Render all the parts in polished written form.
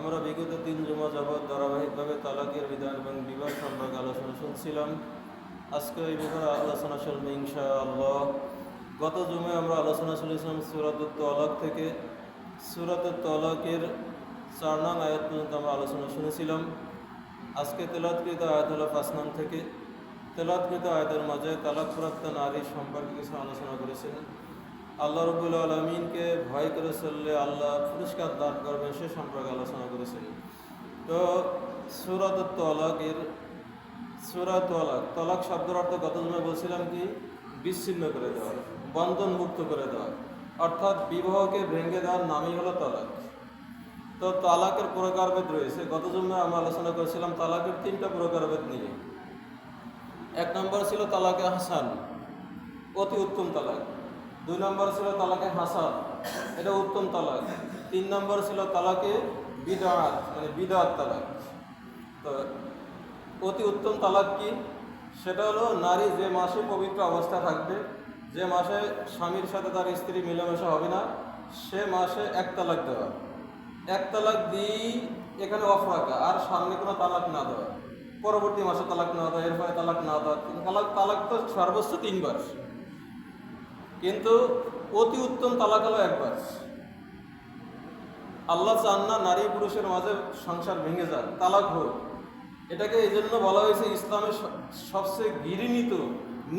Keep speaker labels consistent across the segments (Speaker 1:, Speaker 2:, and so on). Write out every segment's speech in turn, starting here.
Speaker 1: আমরা বিগত 3 জুমা যাবৎ ধারাবাহিকভাবে তালাকের বিধান এবং বিবাহ সম্পর্কে আলোচনা শুনছিলাম। আজকে এই ব্যাপারে আলোচনা চলবে ইনশাআল্লাহ। গত জুমে আমরা আলোচনা শুনেছিলাম সূরাতুত তালাক থেকে। সূরাতুত তালাকের 4 নং আয়াত পর্যন্ত আমরা আলোচনা শুনেছিলাম। আজকে তেলাওয়াতকৃত আয়াত হলো 5 নং থেকে। তেলাওয়াতকৃত আয়াতের মাঝে তালাকপ্রাপ্ত নারী সম্পর্কে কিছু আলোচনা করেছেন। আল্লাহ রাব্বুল আলামিনকে ভয় করে চললে আল্লাহ পুরস্কার দান করবেন সে সম্পর্কে আলোচনা করেছেন। তো সূরাতুত তালাকের তালাক শব্দের অর্থ গত জন্মে বলছিলাম কি, বিচ্ছিন্ন করে দেওয়া, বন্ধন মুক্ত করে দেওয়া, অর্থাৎ বিবাহকে ভেঙে দেওয়ার নামই হলো তালাক। তো তালাকের প্রকারভেদ রয়েছে। গত জন্মে আমরা আলোচনা করেছিলাম তালাকের 3টা প্রকারভেদ নিয়ে। 1 নম্বর ছিল তালাকে হাসান, অতি উত্তম তালাক। 2 নম্বর ছিল তালাকে হাসান, এটা উত্তম তালাক। 3 নম্বর ছিল তালাকে বিদআত, মানে বিদআত তালাক। তো অতি উত্তম তালাক কি? সেটা হলো নারী যে মাসে পবিত্র অবস্থা থাকবে, যে মাসে স্বামীর সাথে তার স্ত্রী মিলেমিশে হবে না, সে মাসে 1 তালাক দেওয়া। 1 তালাক দিই এখানে অফ রাখা, আর সামনে কোনো তালাক না দেওয়া, পরবর্তী মাসে তালাক না দেওয়া, এরপরে তালাক না দেওয়া। তালাক তো সর্বোচ্চ 3 বার, কিন্তু অতি উত্তম তালাক হলো 1 বার। আল্লাহ চান না নারী পুরুষের মাঝে সংসার ভেঙে যাক, তালাক হোক। এটাকে এই জন্য বলা হয়েছে ইসলামের সবচেয়ে ঘৃণিত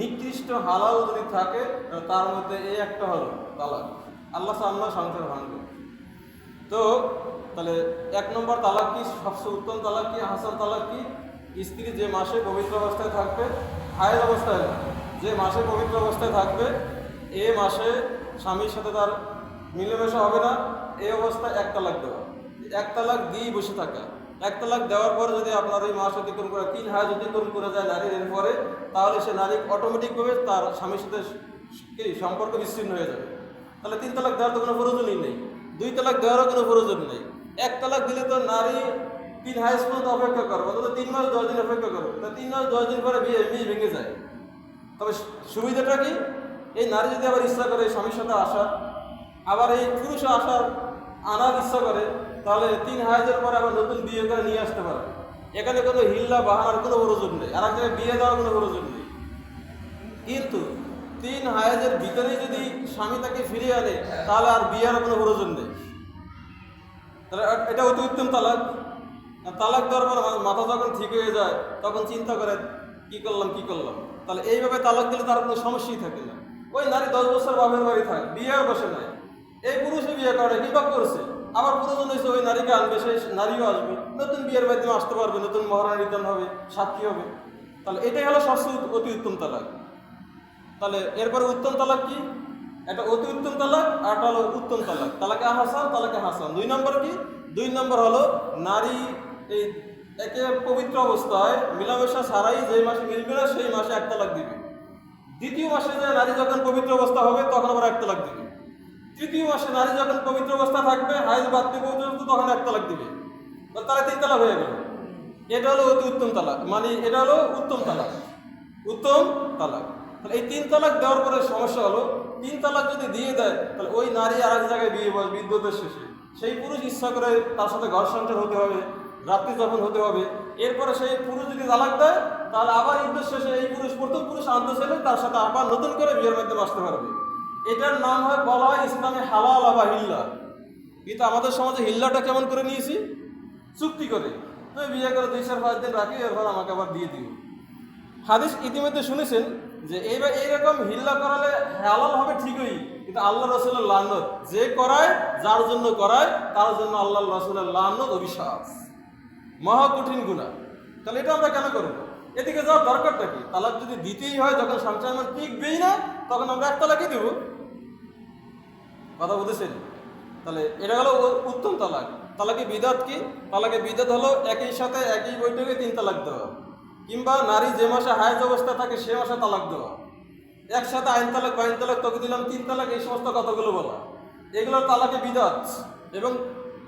Speaker 1: নিকৃষ্ট হালাল যদি থাকে তার মধ্যে এই একটা হলো তালাক। আল্লাহ চান না সংসার ভাঙবে। তো তাহলে 1 নম্বর তালাক কি? সবচেয়ে উত্তম তালাক কি? হাসান তালাক কি? স্ত্রী যে মাসে পবিত্র অবস্থায় থাকবে, হায়েজ অবস্থায় না, যে মাসে পবিত্র অবস্থায় থাকবে, এ মাসে স্বামীর সাথে তার মিলেমিশে হবে না, এই অবস্থায় 1 তালাক দেওয়া। 1 তালাক দিয়েই বসে থাকা। 1 তালাক দেওয়ার পরে যদি আপনার ওই মাস অতিক্রম করে 3 হায়েজ অতিক্রম করে যায় নারীর এরপরে, তাহলে সে নারী অটোমেটিকভাবে তার স্বামীর সাথে কি সম্পর্ক বিচ্ছিন্ন হয়ে যাবে। তাহলে 3 তালাক দেওয়ার তো কোনো প্রয়োজনই নেই, 2 তালাক দেওয়ারও কোনো প্রয়োজন নেই। 1 তালাক দিলে তো নারী 3 হায়েজ পর্যন্ত অপেক্ষা করবে, অন্তত 3 মাস 10 দিন অপেক্ষা করবে। তা 3 মাস 10 দিন পরে বিয়ে ভেঙে যায়। তবে সুবিধাটা কি? এই নারী যদি আবার ইচ্ছা করে স্বামীর সাথে আসার, আবার এই পুরুষও আনার ইচ্ছা করে, তাহলে 3 হায়েজের পরে আবার নতুন বিয়ে করে নিয়ে আসতে পারে। এখানে কোনো হিল্লা বাহানার কোনো প্রয়োজন নেই, আর এক জায়গায় বিয়ে দেওয়ার কোনো প্রয়োজন নেই। কিন্তু 3 হায়েজের ভিতরেই যদি স্বামী তাকে ফিরিয়ে আনে, তাহলে আর বিয়ের কোনো প্রয়োজন নেই। তাহলে এটা অতি উত্তম তালাক। তালাক দেওয়ার পর মাথা যখন ঠিক হয়ে যায়, তখন চিন্তা করে কি করলাম। তাহলে এইভাবে তালাক দিলে তার কোনো সমস্যাই থাকে না। ওই নারী 10 বছর বাপের বাড়ি থাকে, বিয়েও বসে নাই, এই পুরুষে বিয়ে করে বিবাহ করছে, আবার প্রয়োজন হয়েছে ওই নারীকে আনবে, সেই নারীও আসবে, নতুন বিয়ের মাধ্যমে আসতে পারবে, নতুন মহারণা রিটার্ন হবে, সাক্ষী হবে। তাহলে এটাই হলো সবচেয়ে অতি উত্তম তালাক। তাহলে এরপরে উত্তম তালাক কি? এটা অতি উত্তম তালাক, আর একটা হলো উত্তম তালাক। তালাকে হাসান 2 নম্বর কি? 2 নম্বর হলো নারী এই একে পবিত্র অবস্থায় মিলামেশা ছাড়াই যে মাসে মিলবে না সেই মাসে 1 তালাক দিবে। দ্বিতীয় মাসে যে নারী যখন পবিত্র অবস্থা হবে তখন আবার 1 তালাক দিবে। তৃতীয় মাসে নারী যখন পবিত্র অবস্থা থাকবে, হায়েজ বাড়তে পর্যন্ত, তখন 1 তালাক দিবে। তাহলে 3 তালাক হয়ে গেল। এটা হলো অতি উত্তম তালাক, মানে এটা হলো উত্তম তালাক। তাহলে এই 3 তালাক দেওয়ার পরে সমস্যা হলো, 3 তালাক যদি দিয়ে দেয়, তাহলে ওই নারী আর এক জায়গায় বিয়ে বসবে বিদ্যুতের শেষে। সেই পুরুষ ইচ্ছা করে তার সাথে ঘর সংসার হতে হবে, রাত্রি যখন হতে হবে। এরপরে সেই পুরুষ যদি তালাক দেয়, তাহলে আবার ইদ্যুৎ শেষে এই প্রথম পুরুষ আনতে চাইলে তার সাথে আবার নতুন করে বিয়ের মাধ্যমে আসতে পারবে। এটার নাম বলা হয় ইসলামে হালাল বা হিল্লা। কিন্তু আমাদের সমাজে হিল্লাটা কেমন করে নিয়েছি? চুক্তি করে, তুমি বিয়ে করে 2-5 দিন রাখি, এরপর আমাকে আবার দিয়ে দিও। হাদিস ইতিমধ্যে শুনেছেন যে এইরকম হিল্লা করালে হালাল হবে ঠিকই, কিন্তু আল্লাহ রাসূলের লানত, যে করায়, যার জন্য করায়, তার জন্য আল্লাহ রাসূলের লানত, অভিশাপ, মহা কঠিন গুনাহ। তাহলে এটা আমরা কেন করবো? এদিকে যাওয়ার দরকারটা কি? তালাক যদি দিতেই হয়, যখন সংসার আমার টিকবেই না, তখন আমরা 1 তালাকই দেবো। কথা বুঝেছেন? তাহলে এটা হলো উত্তম তালাক। তালাকে বিদাত কি? তালাকে বিদাত হলো একই সাথে একই বৈঠকে 3 তালাক দেওয়া, কিংবা নারী যে মাসে হায়েজ অবস্থা থাকে সে মাসে তালাক দেওয়া, একসাথে আইন তালাক, বাইন তালাক, তোকে দিলাম 3 তালাক, এই সমস্ত কথাগুলো বলা, এগুলো তালাকে বিদাত। এবং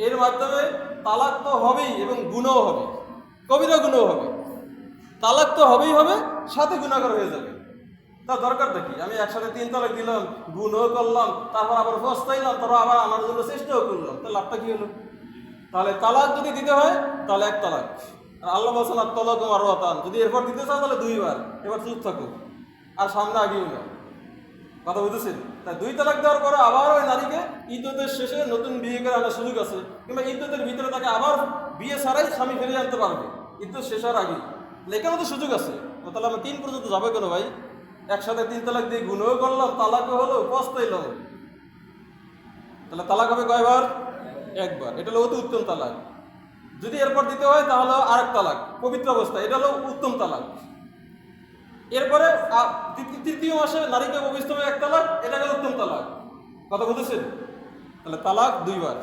Speaker 1: এর মাধ্যমে তালাক তো হবেই এবং গুনাহও হবে, কবিরা গুনাহও হবে। তালাক তো হবেই হবে, সাথে গুনাহগার হয়ে যাবে। তার দরকারটা কি? আমি একসাথে 3 তালাক দিলাম, গুনাহ করলাম, তারপর আবার পস্তাইলাম, তারপর আবার আমার জন্য চেষ্টাও করলাম, তার লাভটা কি হলো? তাহলে তালাক যদি দিতে হয় তাহলে এক তালাক। আর আল্লাহ বলছেন আর তলাক আর ওয়াতান, যদি এরপর দিতে চাও তাহলে দুইবার, এবার চুপ থাকো আর সামনে আগেও না। কথা বুঝেছেন? তাই দুই তালাক দেওয়ার পরে আবার ওই নারীকে ইদ্যতের শেষে নতুন বিয়ে করে আনার সুযোগ আছে, কিংবা ইদ্যতের ভিতরে তাকে আবার বিয়ে ছাড়াই স্বামী ফিরে আনতে পারবে ইদ্যত শেষ হওয়ার আগে। এখানে তো সুযোগ আছে। তাহলে আমি 3 পর্যন্ত যাবে কেন ভাই? একসাথে 3 তালাক দিয়ে গুণও করলাম, তালাকও হলো, পস্তাইলাম। তাহলে তালাক হবে কয়বার? একবার। এটা হলো অতি উত্তম তালাক। যদি এরপর দিতে হয় তাহলে আরেক তালাক পবিত্র অবস্থা, এটা হলো উত্তম তালাক। এরপরে তৃতীয় মাসে নারীকে অভিষ্ট হয়ে এক তালাক, এটা হলো উত্তম তালাক। কথা বুঝেছেন? তাহলে তালাক 2 বার,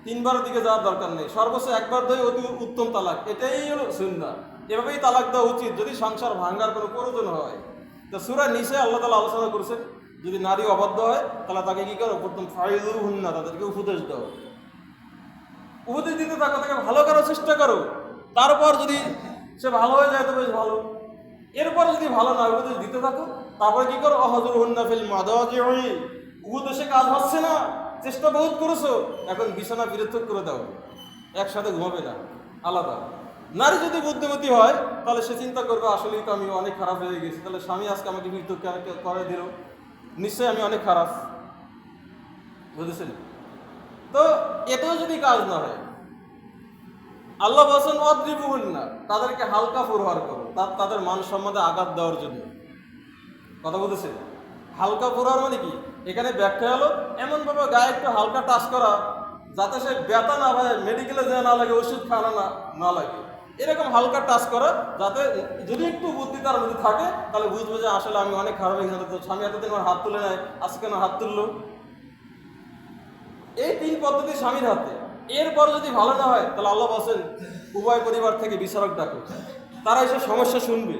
Speaker 1: 3 বারের দিকে যাওয়ার দরকার নেই, সর্বোচ্চ একবার দেয় অতি উত্তম তালাক। এটাই হলো সুন্নাহ। এভাবেই তালাক দেওয়া উচিত যদি সংসার ভাঙার কোনো প্রয়োজন হয়। তো সূরা নিসা আল্লাহ তাআলা আলোচনা করেছেন, যদি নারী অবাধ্য হয় তাহলে তাকে কি করো? প্রথম ফাইযুহুন্না, তাদেরকে উপদেশ দাও। উপদেশ দিতে থাকো, তাকে ভালো করার চেষ্টা করো। তারপর যদি সে ভালো হয়ে যায় তো বেশ ভালো। এরপর যদি ভালো না উপদেশ দিতে থাকো, তারপরে কি করো? অহজুরহুন্না ফিল মাদাজি'i, উপদেশে কাজ হচ্ছে না, চেষ্টা বহুত করেছো, এখন বিছানা পৃথক করে দাও, একসাথে ঘুমাবে না, আলাদা। নারী যদি বুদ্ধিমতী হয় তাহলে সে চিন্তা করবে আসলেই তো আমি অনেক খারাপ হয়ে গেছি, তাহলে স্বামী আজকে আমাকে পৃথক করে দিল, নিশ্চয়ই আমি অনেক খারাপ। বুঝেছেন? তো এটাও যদি কাজ না হয়, আল্লাহ বলছেন অদ্রিবুহুন্না, তাদেরকে হালকা প্রহার করো, তাদের মান সম্মানে আঘাত দেওয়ার জন্য। কথা বলতেছেন? হালকা প্রহার মানে কি? এখানে ব্যাখ্যা হলো এমনভাবে গায়ে একটু হালকা টাচ করা যাতে সে ব্যথা না হয়, মেডিকেলে যাওয়া না লাগে, ওষুধ খাওয়ানো না লাগে, এরকম হালকা টাচ করা, যাতে যদি একটু বুদ্ধি তার মধ্যে থাকে তাহলে বুঝবে যে আসলে আমি অনেক খারাপ হয়ে গেছি, তো স্বামী এতদিন আমার হাত তুলে নেয়, আজকে কেন হাত তুললো। এই 3 পদ্ধতি স্বামীর হাতে। এরপর যদি ভালো না হয় তাহলে আল্লাহ বলছেন উভয় পরিবার থেকে বিচারক ডাকো, তারা এসে সমস্যা শুনবে,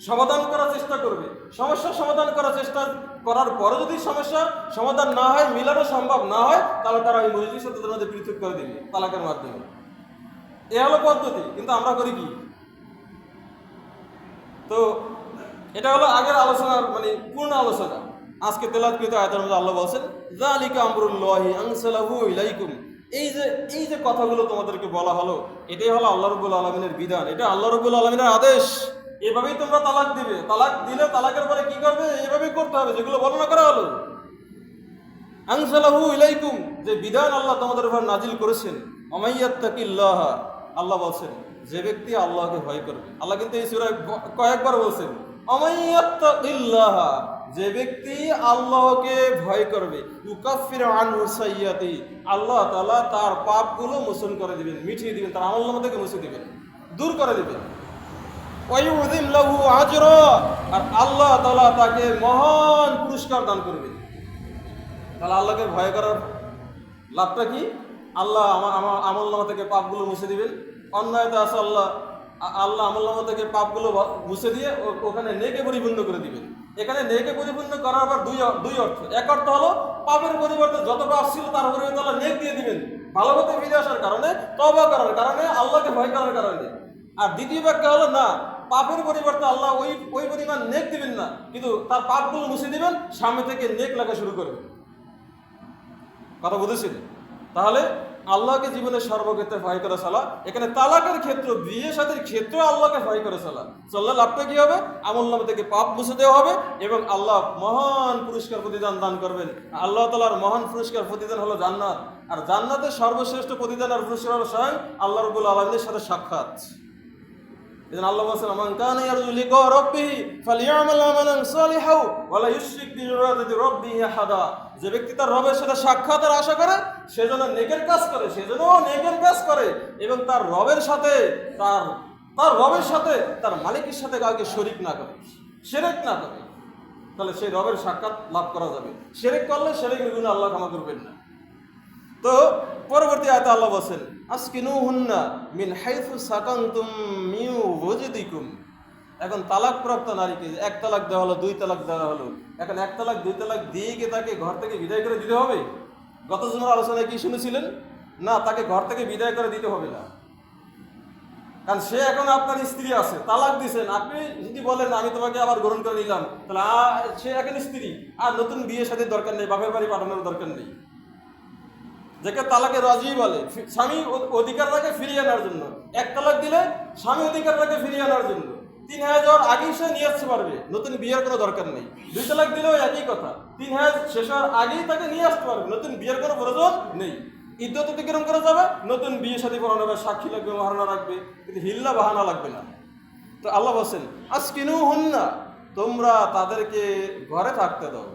Speaker 1: সমাধান করার চেষ্টা করবে। সমস্যার সমাধান করার চেষ্টা করার পরে যদি সমস্যা সমাধান না হয়, মিলানো সম্ভব না হয়, তাহলে তারা ওই মজলিস তাদের মধ্যে পৃথক করে দিবে তালাকের মাধ্যমে। এ হলো পদ্ধতি। কিন্তু আমরা করি কি? তো এটা হলো আগের আলোচনার মানে পূর্ণ আলোচনা। আজকে তেলাওয়াতকৃত আয়াতের মধ্যে আল্লাহ বলেন যালিকা আমরুল্লাহি আনসালাহু ইলাইকুম, এই যে কথাগুলো তোমাদেরকে বলা হলো, এটাই হলো আল্লাহ রাব্বুল আলামিনের বিধান, এটা আল্লাহ রাব্বুল আলামিনের আদেশ। এভাবেই তোমরা তালাক দিবে। তালাক দিলে তালাকের পরে কি করবে? এভাবেই করতে হবে যেগুলো বর্ণনা করা হলো। আনসালাহু ইলাইকুম, যে বিধান আল্লাহ তোমাদের উপর নাজিল করেছেন। আমাইয়াত্তাকিল্লাহ, আল্লাহ বলছেন যে ব্যক্তি আল্লাহকে ভয় করবে। আল্লাহ কিন্তু এই সূরায় কয়েকবার বলছেন আমাইয়াত্তাকিল্লাহ, যে ব্যক্তি আল্লাহকে ভয় করবে, ইউকাফির আনহু সাইয়্যাতি, আল্লাহ তাআলা তার পাপগুলো মোচন করে দিবেন, মিটিয়ে দিবেন, তার আমলনামা থেকে মুছে দিবেন, দূর করে দিবেন। ওয়ায়ুযিম লাহু আজরা, আর আল্লাহ তাআলা তাকে মহান পুরস্কার দান করবেন। তাহলে আল্লাহকে ভয় করার লাভটা কি? আল্লাহ আমার আমলনামা থেকে পাপগুলো মুছে দিবেন। অন্যায়তে আছে আল্লাহ আমলনামা থেকে পাপগুলো মুছে দিয়ে ওখানে নেকে পরিপূর্ণ করে দিবেন। এখানে নেকে পরিপূর্ণ করার আবার দুই অর্থ। এক অর্থ হলো পাপের পরিবর্তে যত পাপ ছিল তার পরিবর্তে আল্লাহ নেক দিয়ে দিবেন, ভালো পথে ফিরে আসার কারণে, তওবা করার কারণে, আল্লাহকে ভয় করার কারণে। আর দ্বিতীয় ব্যাখ্যা হলো না, পাপের পরিবর্তে আল্লাহ ওই পরিমাণ নেক দিবেন না, কিন্তু তার পাপগুলো মুছে দিবেন, সামনে থেকে নেক লেখা শুরু করবেন। কথা বুঝেছেন? তাহলে আল্লাহকে জীবনের সর্বক্ষেত্রে ভয় করে চলা, এখানে তালাকের ক্ষেত্র, বিয়ে শাদীর ক্ষেত্রে আল্লাহকে ভয় করে চললে লাভটা কি হবে? আমলনামা থেকে পাপ মুছে দেওয়া হবে এবং আল্লাহ মহান পুরস্কার প্রতিদান দান করবেন। আল্লাহ তাআলার মহান পুরস্কার প্রতিদান হলো জান্নাত, আর জান্নাতের সর্বশ্রেষ্ঠ প্রতিদান আর পুরস্কার হলো স্বয়ং আল্লাহ রাব্বুল আলামিনের সাথে সাক্ষাৎ। এজন্য আল্লাহ বলেন মান কানা ইয়ারজু লিকা রাব্বিহি ফালইআমাল আমালান সালিহাও ওয়া লা ইউশরিক বিইবাদাতি রাব্বিহি আহাদা, যে ব্যক্তি তার রবের সাথে সাক্ষাতের আশা করে সে যেন নেকের কাজ করে, এবং তার রবের সাথে তার মালিকের সাথে কাউকে শরীক না করে, শিরক না করে, তাহলে সেই রবের সাক্ষাৎ লাভ করা যাবে। শিরক করলে শিরকের গুনাহ আল্লাহ ক্ষমা করবেন না। তো পরবর্তী আয়াতে আল্লাহ বলেন আসকিনুহুন্না মিন হাইসু সাকানতুম মিন ওয়াজদিকুম। এখন তালাকপ্রাপ্ত নারীকে এক তালাক দেওয়া হলো, 2 তালাক দেওয়া হলো, এখন 1 তালাক 2 তালাক দিয়ে গিয়ে তাকে ঘর থেকে বিদায় করে দিতে হবে? গত জুমার আলোচনায় কি শুনেছিলেন? না, তাকে ঘর থেকে বিদায় করে দিতে হবে না, কারণ সে এখন আপনার স্ত্রী আছে, তালাক দিয়েছেন। আপনি যদি বলেন আমি তোমাকে আবার গ্রহণ করে নিলাম, তাহলে সে এখন স্ত্রী, আর নতুন বিয়ে শাদীর দরকার নেই, বাপের বাড়ি পাঠানোর দরকার নেই। যাকে তালাকে রাজি বলে, স্বামী অধিকারটাকে ফিরিয়ে আনার জন্য। এক তালাক দিলে স্বামী অধিকারটাকে ফিরিয়ে আনার জন্য 3 হাজার যাওয়ার আগেই সে নিয়ে আসতে পারবে, নতুন বিয়ের কোনো দরকার নেই। 2 তালাক দিলেও একই কথা, 3 হাজার শেষ হওয়ার আগেই তাকে নিয়ে আসতে পারবে, নতুন বিয়ের কোনো প্রয়োজন নেই। ইদ্যত অতিক্রম করে যাবে, নতুন বিয়ে সাথে পড়ানো হবে, সাক্ষী লাগবে, মহারণা রাখবে, কিন্তু হিল্লা বাহানা লাগবে না। তো আল্লাহ বলছেন আসকিনু হুন্না, তোমরা তাদেরকে ঘরে থাকতে দাও।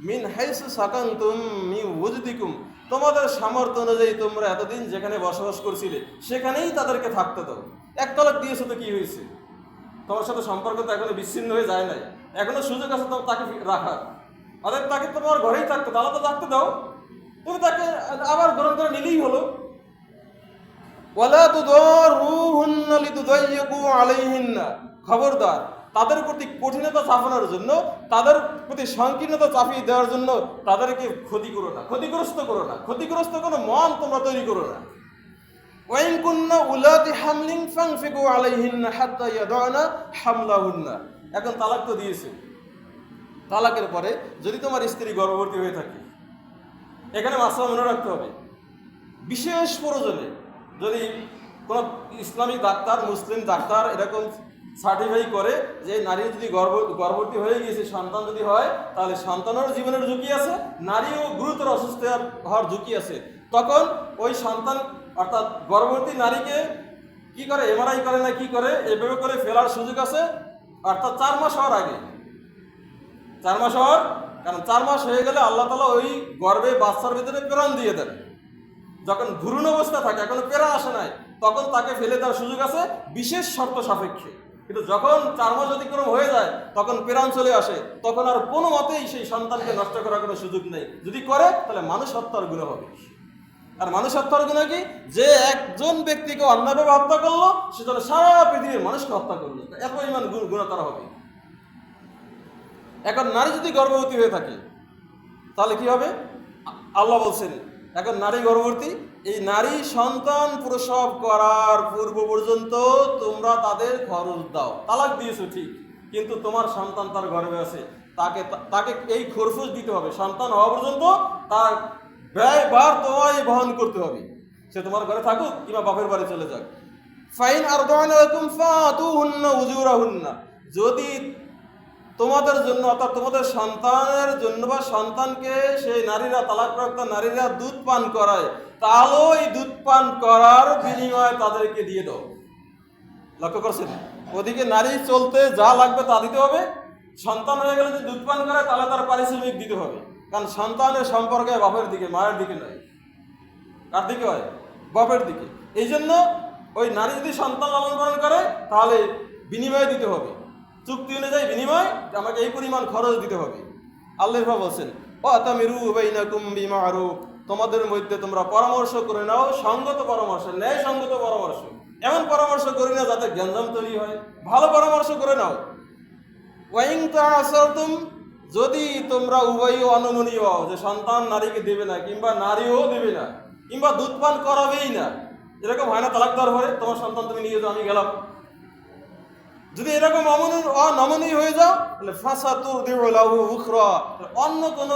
Speaker 1: মিন হাইসু সাকানতুম মিন ওয়াজদিকুম, তোমাদের সামর্থ্য অনুযায়ী তোমরা এতদিন যেখানে বসবাস করছিলে সেখানেই তাদেরকে থাকতে দাও। এক তালাক দিয়েছো তো কি হয়েছে? তোমার সাথে সম্পর্ক তো এখনো বিচ্ছিন্ন হয়ে যায় নাই, এখনো সুযোগ আছে তো তাকে রাখার। অর্থাৎ তাকে তোমার ঘরেই থাকতে দাও, তো থাকতে দাও, তুমি তাকে আবার গ্রহণ করে নিলেই হলো। ওয়ালা তুদারুহুন্না লিতুদাইয়িকু আলাইহিন্না, খবরদার তাদের প্রতি কঠিনতা চাপানোর জন্য, তাদের প্রতি সংকীর্ণতা চাপিয়ে দেওয়ার জন্য তাদেরকে ক্ষতি করো না, ক্ষতিগ্রস্ত করো না, ক্ষতিগ্রস্ত কোনো মন তোমরা তৈরি করো না। ওয়াইন কুন্না উলাতি হামলিন ফানফিকু আলাইহিন্না হাত্তা ইয়াদানা হামলাহুন্না। এখন তালাক তো দিয়েছে, তালাকের পরে যদি তোমার স্ত্রী গর্ভবতী হয়ে থাকে, এখানে মাসলা মনে রাখতে হবে, বিশেষ প্রয়োজনে যদি কোনো ইসলামিক ডাক্তার, মুসলিম ডাক্তার এরকম সার্টিফাই করে যে নারী যদি গর্ভবতী হয়ে গিয়েছে, সন্তান যদি হয়, তাহলে সন্তানেরও জীবনের ঝুঁকি আছে, নারীও গুরুতর অসুস্থ হওয়ার ঝুঁকি আছে, তখন ওই সন্তান অর্থাৎ গর্ভবতী নারীকে কি করে, এমআরআই করে না কি করে, এভাবে করে ফেলার সুযোগ আছে, অর্থাৎ 4 মাস হওয়ার আগে। 4 মাস হওয়ার, কারণ 4 মাস হয়ে গেলে আল্লাহ তাআলা ওই গর্ভে বাচ্চার ভিতরে প্রেরণ দিয়ে দেন। যখন ভ্রূণ অবস্থা থাকে, এখনো প্রেরণ আসে নাই, তখন তাকে ফেলে দেওয়ার সুযোগ আছে বিশেষ শর্ত সাপেক্ষে। কিন্তু যখন 4 মাস অতিক্রম হয়ে যায়, তখন প্রেরণ চলে আসে, তখন আর কোনো মতেই সেই সন্তানকে নষ্ট করার কোনো সুযোগ নেই। যদি করে তাহলে মানুষ হত্যার গুনাহ হবে। আর মানুষ হত্যার গুনাহ কি? যে একজন ব্যক্তিকে অন্যায়ভাবে হত্যা করলো, সে যেন সারা পৃথিবীর মানুষকে হত্যা করলো, এত পরিমাণ গুনাহ তারা হবে। এখন নারী যদি গর্ভবতী হয়ে থাকে তাহলে কি হবে? আল্লাহ বলছেন এখন নারী গর্ভবতী, এই নারী সন্তান প্রসব করার পূর্ব পর্যন্ত তোমরা তাদের খরচ দাও। তালাক দিয়েছো ঠিক, কিন্তু তোমার সন্তান তার গর্ভে আছে, তাকে এই খরচ দিতে হবে। সন্তান হওয়া পর্যন্ত তার ব্যয়ভার তোমায় বহন করতে হবে, সে তোমার ঘরে থাকুক কিংবা বাপের বাড়ি চলে যাক। ফাইন আরদানা লাকুম ফাতুহুন্না উজুরাহুন্না, যদি তোমাদের জন্য অর্থাৎ তোমাদের সন্তানের জন্য বা সন্তানকে সেই নারীরা, তালাকপ্রাপ্ত নারীরা দুধ পান করায়, তাহলে ওই দুধ পান করার বিনিময়ে তাদেরকে দিয়ে দাও। লক্ষ্য করছেন? ওদিকে নারী চলতে যা লাগবে তা দিতে হবে, সন্তান হয়ে গেলে যদি দুধ পান করে তাহলে তার পারিশ্রমিক দিতে হবে। কারণ সন্তানের সম্পর্কে বাপের দিকে, মায়ের দিকে নয়। কার দিকে হয়? বাপের দিকে। এই জন্য ওই নারী যদি সন্তান লালন পালন করে তাহলে বিনিময় দিতে হবে, চুক্তি অনুযায়ী বিনিময় আমাকে এই পরিমাণ খরচ দিতে হবে। আল্লাহ বলছেন ওয়াতামিরু বাইনাকুম বিমারুফ, তোমাদের মধ্যে তোমরা পরামর্শ করে নাও, সঙ্গত পরামর্শ, ন্যায় সঙ্গত পরামর্শ। এমন পরামর্শ করি না যাতে গ্যাঞ্জাম তৈরি হয়, ভালো পরামর্শ করে নাও। ওয়াইন তাআসারতুম, যদি তোমরা উভয়ই অনুমনীয় হও যে সন্তান নারীকে দেবে না কিংবা নারীও দেবে না কিংবা দুধ পান করাবেই না, এরকম হয় না তালাক দেওয়ার পরে তোমার সন্তান তুমি নিয়ে যাও, আমি গেলাম। যদি এরকম অনমনীয় হয়ে যাও তাহলে ফাসাতুরদিউ লাহু উখরা, অন্য কোন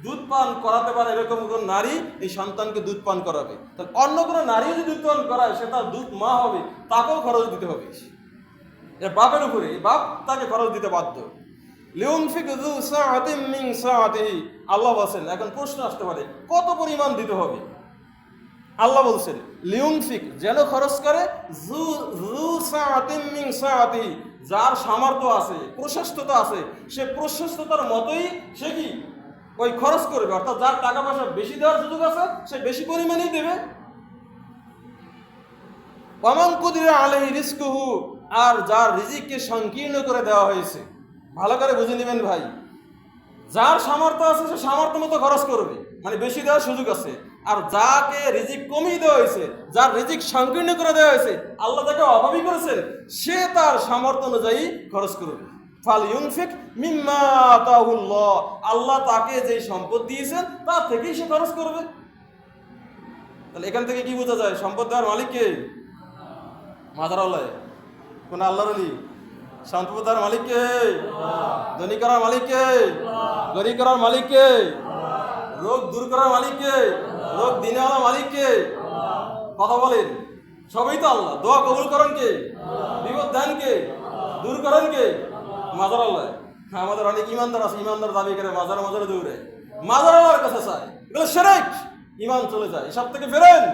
Speaker 1: দুধ পান করাতে পারে এরকম কোন নারী এই সন্তানকে দুধ পান করাবে। তাহলে অন্য কোন নারী যদি দুধ পান করায় সে তার দুধ মা হবে, তাকেও খরচ দিতে হবে। এর বাপের উপরে, বাপ তাকে খরচ দিতে বাধ্য। লিউনফিক যু সাআতিন মিন সাআতিহি, আল্লাহ বলেন এখন প্রশ্ন আসতে পারে কত পরিমাণ দিতে হবে। আল্লাহ বলছেন লিউনফিক, যেন খরচ করে, যু সাআতিন মিন সাআতিহি, যার সামর্থ্য আছে, প্রশস্ততা আছে, সে প্রশস্ততার মতোই সে কি ওই খরচ করবে। অর্থাৎ যার টাকা পয়সা বেশি দেওয়ার সুযোগ আছে সে বেশি পরিমাণেই দেবে। ওয়ামান কুদিরা আলাইহি রিজকুহু, আর যার রিজিককে সংকীর্ণ করে দেওয়া হয়েছে, ভালো করে বুঝে নেবেন ভাই, যার সামর্থ্য আছে সে সামর্থ্য মতো খরচ করবে, মানে বেশি দেওয়ার সুযোগ আছে। আর যাকে রিজিক কমিয়ে দেওয়া হয়েছে, যার রিজিক সংকীর্ণ করে দেওয়া হয়েছে, আল্লাহ যাকে অভাবী করেছেন, সে তার সামর্থ্য অনুযায়ী খরচ করবে। ফালইউনফিক মিম্মা আতাহুল্লাহ, আল্লাহ তাকে যেই সম্পদ দিয়েছেন তার থেকেই সে খরচ করবে। তাহলে এখান থেকে কি বোঝা যায়? সম্পদ দেওয়ার মালিক কে? মাদারাল্লাহ, কোন আল্লাহর ওলি? সম্পদ দেওয়ার মালিক কে? ধনী করার মালিক কে? গরিব করার মালিক কে? রোগ দূর করার মালিক কে? রোগ দিনেওয়ালা মালিক কে? কথা বলেন, সবই তো আল্লাহ। দোয়া কবুল করেন কে? বিপদ দেন কে? দূর করেন কে? মাজার আল্লাহ। আমাদের অনেক ইমানদার আছে, ইমানদার দাবি করে মাজারে মাজারে দৌড়ে, মাজার আল্লাহর কাছে চায়, এগুলো শিরক, ইমান চলে যায়। এসব থেকে ফেরেন।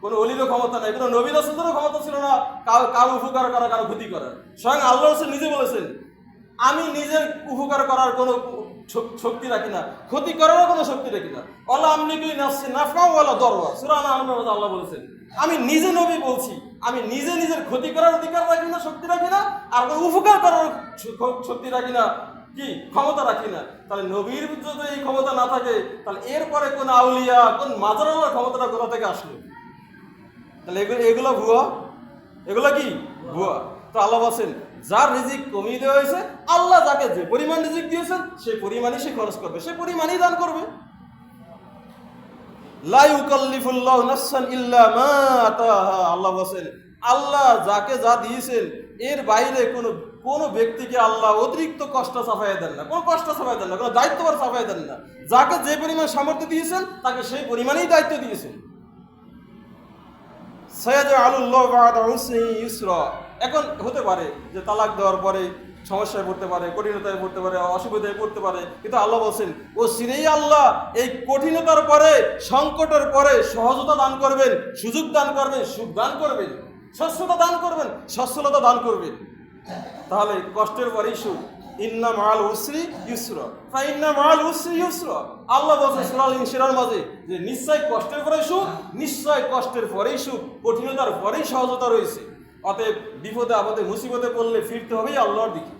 Speaker 1: কোনো অলিরও ক্ষমতা নাই, কোনো নবী রাসূলেরও ক্ষমতা ছিল না কারো উপকার করা, কারো ক্ষতি করা। স্বয়ং আল্লাহ রাসূল নিজে বলেছেন, আমি নিজের উপকার করার কোনো শক্তি রাখি না, ক্ষতি করারও কোনো শক্তি রাখি না। ওয়ালা আমলিকু লিনাফসি নাফআ ওয়ালা দাররা, সূরা আন-নাহলের মধ্যে আল্লাহ বলেছেন, আমি নিজে নবী বলছি, আমি নিজে নিজের ক্ষতি করার অধিকার রাখি না, শক্তি রাখি না, আর কোনো উপকার করার শক্তি রাখি না, কি ক্ষমতা রাখি না। তাহলে নবীর যদি এই ক্ষমতা না থাকে, তাহলে এরপরে কোন আউলিয়া, কোন মাজার আল্লাহর ক্ষমতাটা কোথা থেকে আসলো? তাহলে এগুলো ভুয়া, এগুলো কি ভুয়া। তো আল্লাহ বলছেন, যার রিজিক কমিয়ে দেওয়া হয়েছে, আল্লাহ যাকে যে পরিমাণ রিজিক দিয়েছেন সেই পরিমাণই সে খরচ করবে, সে পরিমাণই দান করবে। লা ইউকাল্লিফুল্লাহু নাফসান ইল্লা মা আতাহা, আল্লাহ বলেন, আল্লাহ যাকে যা দিয়েছেন এর বাইরে কোনো ব্যক্তিকে আল্লাহ অতিরিক্ত কষ্ট চাপাইয়া দেন না, কোনো কষ্ট চাপাইয়া দেন না, কোনো দায়িত্বভার চাপাইয়া দেন না। যাকে যে পরিমাণ সামর্থ্য দিয়েছেন তাকে সেই পরিমাণেই দায়িত্ব দিয়েছেন। সায়াজআলুল্লাহু বা'দা উসরিন ইউসরা, এখন হতে পারে যে তালাক দেওয়ার পরে সমস্যায় পড়তে পারে, কঠিনতায় পড়তে পারে, অসুবিধায় পড়তে পারে, কিন্তু আল্লাহ বলছেন ও সিনেই আল্লাহ এই কঠিনতার পরে, সংকটের পরে সহজতা দান করবেন, সুযোগ দান করবেন, সুখ দান করবেন, স্বচ্ছতা দান করবেন, সচ্ছলতা দান করবেন। তাহলে কষ্টের পরেই সুখ। ইন্না মাআল উসরি ইউসরা, ফাইন্না মাআল উসরি ইউসরা, আল্লাহ বলেছেন সূরা আল-ইনশিরার মাঝে যে নিশ্চয় কষ্টের পরে সুখ, নিশ্চয় কষ্টের পরেই সুখ, কঠিনতার পরেই সহজতা রয়েছে। অতএব বিপদে আপদে মুসিবতে পড়লে ফিরতে হবেই আল্লাহর দিকে।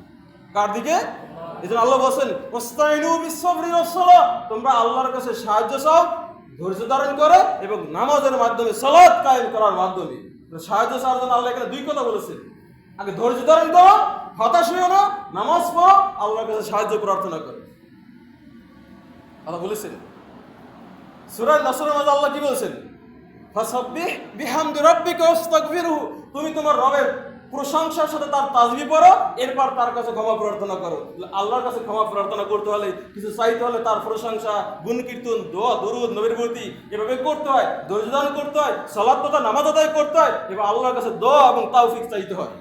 Speaker 1: কার দিকে? এজন্য আল্লাহ বলেন ওয়াস্তাইনু বিস-সাবরি ওয়াস-সালাহ, তোমরা আল্লাহর কাছে সাহায্য চাও ধৈর্য ধারণ করে এবং নামাজের মাধ্যমে, সালাত কায়েম করার মাধ্যমে। তো সাহায্য চাওয়ার জন্য আল্লাহ এখানে দুই কথা বলেছেন, আগে ধৈর্য ধারণ করো, হতাশ হইও না, নামাজ পড়ো, আল্লাহর কাছে সাহায্য প্রার্থনা করো। আল্লাহ বলেছেন সূরা নাসরের মধ্যে আল্লাহ কি বলেছেন? ফাসাব্বিহ বিহামদি রাব্বিকা ওয়াস্তাগফিরহু, তুমি তোমার রবের প্রশংসার সাথে তার তাসবিহ পড়ো, এরপর তার কাছে ক্ষমা প্রার্থনা করো। আল্লাহর কাছে ক্ষমা প্রার্থনা করতে হলে, কিছু চাইতে হলে তার প্রশংসা, গুণ কীর্তন, দোয়া, দরুদ, নবীর প্রতি এভাবে করতে হয়, ধৈর্য ধারণ করতে হয়, সালাত তথা নামাজ আদায় করতে হয়, এবার আল্লাহর কাছে দোয়া এবং তাওফিক চাইতে হয়।